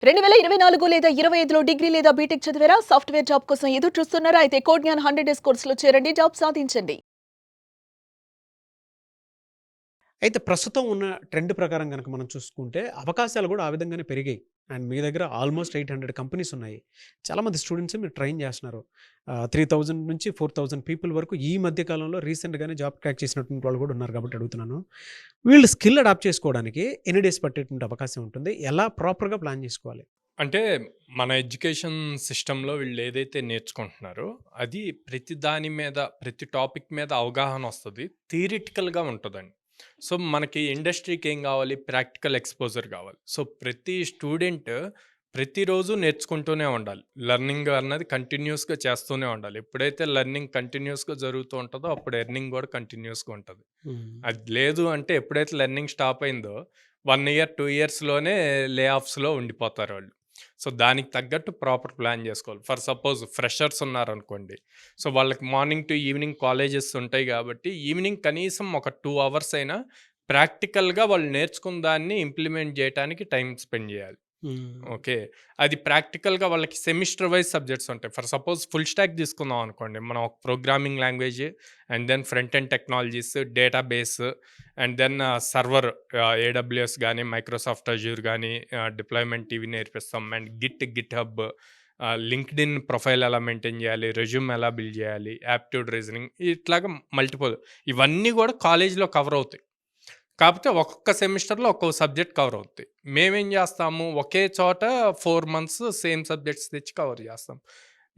2024 లేదా 25లో డిగ్రీ లేదా బీటెక్ చదివారా? సాఫ్ట్‌వేర్ జాబ్ కోసం ఎదురు చూస్తున్నారా? అయితే కోడ్ జ్ఞాన్ 100 డేస్ కోర్సులో చేరండి. జాబ్ సాధించండి. అయితే ప్రస్తుతం ఉన్న ట్రెండ్ ప్రకారం గనక మనం చూసుకుంటే, అవకాశాలు గూడా ఆ విధంగానే పెరిగాయి. అండ్ మీ దగ్గర ఆల్మోస్ట్ 800 కంపెనీస్ ఉన్నాయి. చాలామంది స్టూడెంట్స్ మీరు ట్రైన్ చేస్తున్నారు. 3000 నుంచి 4000 పీపుల్ వరకు ఈ మధ్య కాలంలో రీసెంట్‌గానే జాబ్ క్రాక్ చేసినటువంటి వాళ్ళు కూడా ఉన్నారు కాబట్టి అడుగుతున్నాను. వీళ్ళు స్కిల్ అడాప్ట్ చేసుకోవడానికి ఎన్ని డేస్ పట్టేటువంటి అవకాశం ఉంటుంది? ఎలా ప్రాపర్‌గా ప్లాన్ చేసుకోవాలి? అంటే మన ఎడ్యుకేషన్ సిస్టంలో వీళ్ళు ఏదైతే నేర్చుకుంటున్నారో అది ప్రతి దాని మీద ప్రతి టాపిక్ మీద అవగాహన వస్తుంది, థియరిటికల్గా ఉంటుందండి. సో మనకి ఇండస్ట్రీకి ఏం కావాలి, ప్రాక్టికల్ ఎక్స్పోజర్ కావాలి. సో ప్రతి స్టూడెంట్ ప్రతిరోజు నేర్చుకుంటూనే ఉండాలి. లెర్నింగ్ అన్నది కంటిన్యూస్గా చేస్తూనే ఉండాలి. ఎప్పుడైతే లెర్నింగ్ కంటిన్యూస్గా జరుగుతూ ఉంటుందో అప్పుడు ఎర్నింగ్ కూడా కంటిన్యూస్గా ఉంటుంది. అది లేదు అంటే ఎప్పుడైతే లెర్నింగ్ స్టాప్ అయిందో 1 ఇయర్ 2 ఇయర్స్లోనే లే ఆఫ్స్లో ఉండిపోతారు వాళ్ళు. సో దానికి తగ్గట్టు ప్రాపర్ ప్లాన్ చేసుకోవాలి. ఫర్ సపోజ్ ఫ్రెషర్స్ ఉన్నారనుకోండి, సో వాళ్ళకి మార్నింగ్ టు ఈవినింగ్ కాలేజెస్ ఉంటాయి కాబట్టి ఈవినింగ్ కనీసం ఒక 2 అవర్స్ అయినా ప్రాక్టికల్గా వాళ్ళు నేర్చుకున్న దాన్ని ఇంప్లిమెంట్ చేయడానికి టైం స్పెండ్ చేయాలి. ఓకే. అది ప్రాక్టికల్‌గా వాళ్ళకి సెమిస్టర్ వైస్ సబ్జెక్ట్స్ ఉంటాయి. ఫర్ సపోజ్ ఫుల్ స్టాక్ తీసుకుందాం అనుకోండి. మనం ఒక programming language and then front end technologies, database and then server AWS గానీ, మైక్రోసాఫ్ట్ అజ్యూర్ గానీ, డిప్లాయ్‌మెంట్ ఇవి నేర్పిస్తాం. And GitHub, LinkedIn profile ఎలా మెయింటైన్ చేయాలి, రెజ్యూమ్ ఎలా బిల్డ్ చేయాలి, యాప్టిట్యూడ్ రీజనింగ్, ఇట్లాగా మల్టిపుల్ ఇవన్నీ కూడా కాలేజ్‌లో కవర్ అవుతాయి. కాకపోతే ఒక్కొక్క సెమిస్టర్‌లో ఒక్కో సబ్జెక్ట్ కవర్ అవుద్ది. మేమేం జేస్తాము, ఒకే చోట 4 మంత్స్ సేమ్ సబ్జెక్ట్స్ తెచ్చి కవర్ జేస్తాం.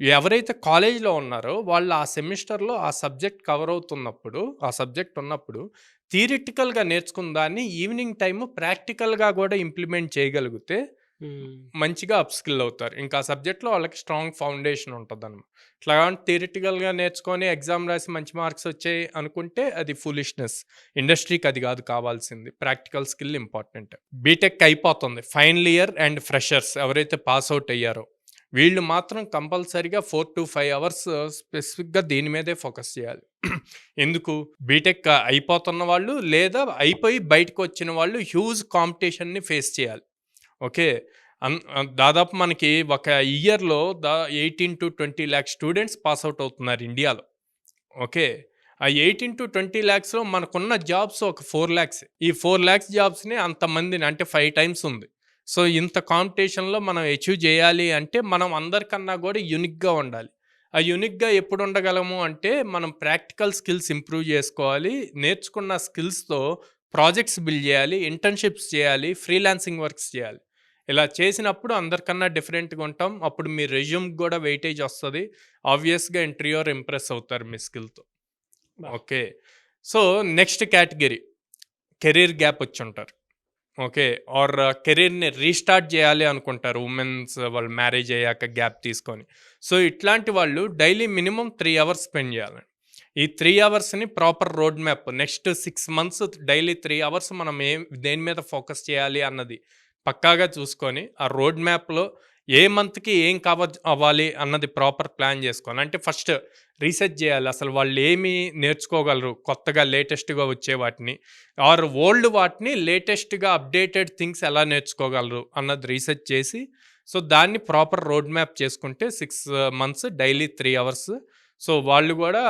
ఎవరైతే కాలేజ్‌లో ఉన్నారో వాళ్ళు ఆ సెమిస్టర్‌లో ఆ సబ్జెక్ట్ కవర్ అవుతున్నప్పుడు, ఆ సబ్జెక్ట్ ఉన్నప్పుడు థియరిటికల్‌గా నేర్చుకున్న దాన్ని ఈవినింగ్ టైము ప్రాక్టికల్‌గా గూడా ఇంప్లిమెంట్ చేయగలిగితే మంచిగా అప్ స్కిల్ అవుతారు. ఇంకా ఆ సబ్జెక్ట్‌లో వాళ్ళకి స్ట్రాంగ్ ఫౌండేషన్ ఉంటదనమాట. ఇట్లా థియరిటికల్‌గా నేర్చుకొని ఎగ్జామ్ రాసి మంచి మార్క్స్ వచ్చాయి అనుకుంటే అది ఫూలిష్‌నెస్. ఇండస్ట్రీకి అది కాదు కావాల్సింది. Practical skill important. బీటెక్ అయిపోతుంది. ఫైనల్ ఇయర్ అండ్ ఫ్రెషర్స్ ఎవరైతే పాస్ అవుట్ అయ్యారో వీళ్ళు మాత్రం కంపల్సరీగా 4-5 అవర్స్ స్పెసిఫిక్‌గా దీని మీదే ఫోకస్ చేయాలి. ఎందుకు? బీటెక్ అయిపోతున్న వాళ్ళు లేదా అయిపోయి బయటకొచ్చిన వాళ్ళు హ్యూజ్ కాంపిటీషన్‌ని ఫేస్ చేయాలి. ఓకే. దాదాపు మనకి ఒక ఇయర్‌లో 18-20 లాక్స్ స్టూడెంట్స్ పాస్ అవుట్ అవుతున్నారు ఇండియాలో. ఓకే. ఆ 18-20 లాక్స్‌లో మనకున్న జాబ్స్ ఒక 4 లాక్స్. ఈ 4 లాక్స్ జాబ్స్‌ని అంతమందిని అంటే 5 టైమ్స్ ఉంది. సో ఇంత కాంపిటీషన్‌లో మనం అచీవ్ చేయాలి అంటే మనం అందరికన్నా కూడా యూనిక్‌గా ఉండాలి. ఆ యూనిక్‌గా ఎప్పుడు ఉండగలము అంటే మనం ప్రాక్టికల్ స్కిల్స్ ఇంప్రూవ్ చేసుకోవాలి. నేర్చుకున్న స్కిల్స్‌తో ప్రాజెక్ట్స్ బిల్డ్ చేయాలి, ఇంటర్న్‌షిప్స్ చేయాలి, ఫ్రీలాన్సింగ్ వర్క్స్ చేయాలి. ఇలా చేసినప్పుడు అందరికన్నా డిఫరెంట్‌గా ఉంటాం. అప్పుడు మీ రెజ్యూమ్‌కి కూడా వెయిటేజ్ వస్తది. ఆబ్వియస్‌గా ఇంటర్వ్యూయర్ ఇంప్రెస్ అవుతారు మీ స్కిల్‌తో. బా! Okay. So, next category career gap వచ్చుంటారు. ఓకే. ఆర్ కెరీర్‌ని రీస్టార్ట్ చేయాలి అనుకుంటారు. వుమెన్స్ వాళ్ళు మ్యారేజ్ అయ్యాక గ్యాప్ తీసుకొని. సో, ఇట్లాంటి వాళ్ళు డైలీ మినిమమ్ 3 అవర్స్ స్పెండ్ చేయాలండి. ఈ 3 అవర్స్‌ని proper road map next 6 months daily 3 hours మనం దేని మీద ఫోకస్ చేయాలి అన్నది పక్కాగా చూసుకొని, ఆ రోడ్ మ్యాప్‌లో ఏ మంత్‌కి ఏం కవర్ అవ్వాలి అన్నది ప్రాపర్ ప్లాన్ చేసుకోవాలి. అంటే ఫస్ట్ రీసెర్చ్ చేయాలి. అసలు వాళ్ళు ఏమి నేర్చుకోగలరు కొత్తగా లేటెస్ట్‌గా వచ్చే వాటిని. ఆర్ ఓల్డ్ వాటిని లేటెస్ట్‌గా అప్డేటెడ్ థింగ్స్ ఎలా నేర్చుకోగలరు అన్నది రీసెర్చ్ చేసి, సో దాన్ని ప్రాపర్ రోడ్ మ్యాప్ చేసుకుంటే 6 మంత్స్ డైలీ 3 అవర్స్. సో వాళ్ళు కూడా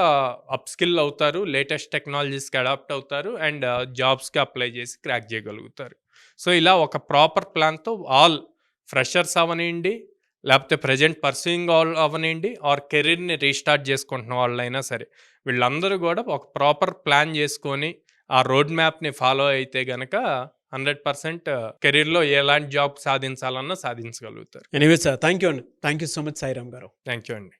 అప్ స్కిల్ అవుతారు. లేటెస్ట్ టెక్నాలజీస్‌కి అడాప్ట్ అవుతారు. అండ్ జాబ్స్‌కి అప్లై చేసి క్రాక్ చేయగలుగుతారు. సో ఇలా ఒక ప్రాపర్ ప్లాన్‌తో ఆల్ ఫ్రెషర్స్ అవ్వనియండి, లేకపోతే ప్రెజెంట్ పర్సూయింగ్ ఆల్ అవ్వనియండి, ఆర్ కెరీర్‌ని రీస్టార్ట్ చేసుకుంటున్న వాళ్ళైనా సరే, వీళ్ళందరూ కూడా ఒక ప్రాపర్ ప్లాన్ చేసుకొని, ఆ రోడ్ మ్యాప్‌ని ఫాలో అయితే గనక 100% కెరీర్‌లో ఎలాంటి జాబ్ సాధించాలన్నా సాధించగలుగుతారు. ఎనీవేస్ థాంక్ యూ అండి. Thank you so much Sairam గారు. థాంక్ యూ అండి.